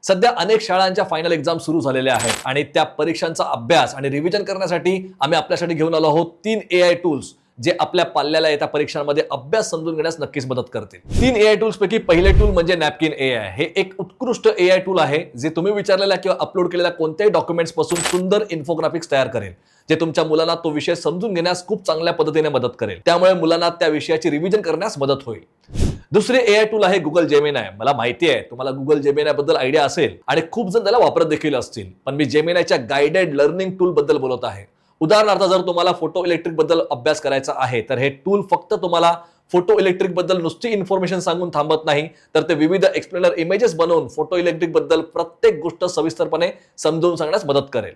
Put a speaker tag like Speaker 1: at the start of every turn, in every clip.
Speaker 1: सध्या अनेक शाळांच्या फायनल एक्झाम सुरू झालेल्या आहेत आणि त्या परीक्षांचा अभ्यास आणि रिव्हिजन करण्यासाठी आम्ही आपल्यासाठी घेऊन आलो आहोत 3 AI टूल्स जे आपल्या पाल्याला येत्या परीक्षांमध्ये अभ्यास समजून घेण्यास नक्कीच मदत करतील। 3 AI टूल्स पैकी पहिले टूल म्हणजे नॅपकिन AI। हे एक उत्कृष्ट AI टूल आहे जे तुम्ही विचारलेल्या किंवा अपलोड केलेल्या कोणत्याही डॉक्युमेंट्स पासून सुंदर इन्फोग्राफिक्स तयार करेल, जे तुमच्या मुलांना तो विषय समजून घेण्यास खूप चांगल्या पद्धतीने मदत करेल। त्यामुळे मुलांना त्या विषयाची रिव्हिजन करण्यास मदत होईल। दुसरे AI टूल आहे Google Gemini। मला माहिती आहे तुम्हाला Google Gemini बद्दल आयडिया असेल आणि खूप जण त्याला वापरत देखील असतील, पण मी Geminiच्या गाइडेड लर्निंग टूल बद्दल बोलत आहे। उदाहरणार्थ जर तुम्हाला फोटो इलेक्ट्रिक बद्दल अभ्यास करायचा आहे तर हे टूल फक्त तुम्हाला फोटो इलेक्ट्रिक बद्दल नुसती इन्फॉर्मेशन सांगून थांबत नाही, तर ते विविध एक्सप्लेनर इमेजेस बनवून फोटो इलेक्ट्रिक बद्दल प्रत्येक गोष्ट सविस्तरपणे समजावून सांगण्यास मदत करेल।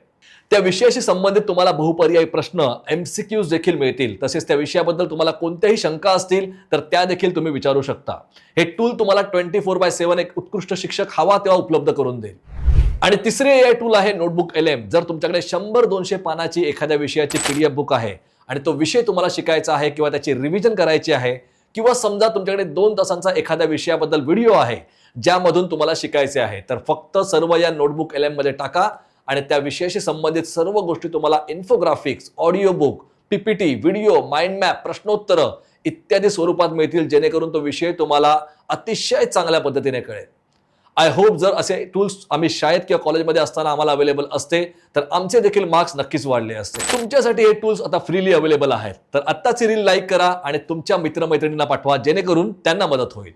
Speaker 1: त्या विषयाशी संबंधित तुम्हाला बहुपर्यायी प्रश्न MCQs देखील मिळतील। तसेच त्या विषयाबद्दल तुम्हाला कोणत्याही शंका असतील तर त्या देखील तुम्ही विचारू शकता। हे टूल तुम्हाला 24/7 एक उत्कृष्ट शिक्षक हवा तेव्हा उपलब्ध करून देईल। आणि तिसरे AI टूल आहे नोटबुक LM। जर तुमच्याकडे 100-200 पानाची एखाद्या विषयाची PDF बुक आहे आणि तो विषय तुम्हाला शिकायचा आहे किंवा त्याची रिव्हिजन करायची आहे, किंवा समजा तुमच्याकडे 2 तासांचा एखाद्या विषयाबद्दल व्हिडिओ आहे ज्यामधून तुम्हाला शिकायचे आहे, तर फक्त सर्व या नोटबुक LM मध्ये टाका आणि त्या विषयाशी संबंधित सर्व गोष्टी तुम्हाला infographics, audio book, PPT, video, mind map, प्रश्नोत्तर इत्यादी स्वरूपात मिळतील, जेणेकरून तो विषय तुम्हाला अतिशय चांगल्या पद्धतीने कळेल। आय होप जर असे टूल्स आम्ही शाळेत किंवा कॉलेजमध्ये असताना आम्हाला अवेलेबल असते तर आमचे देखील मार्क्स नक्कीच वाढले असते। तुमच्यासाठी हे टूल्स आता फ्रीली अवेलेबल आहेत, तर आत्ताची रील लाईक करा आणि तुमच्या मित्रमैत्रिणींना पाठवा, जेणेकरून त्यांना मदत होईल।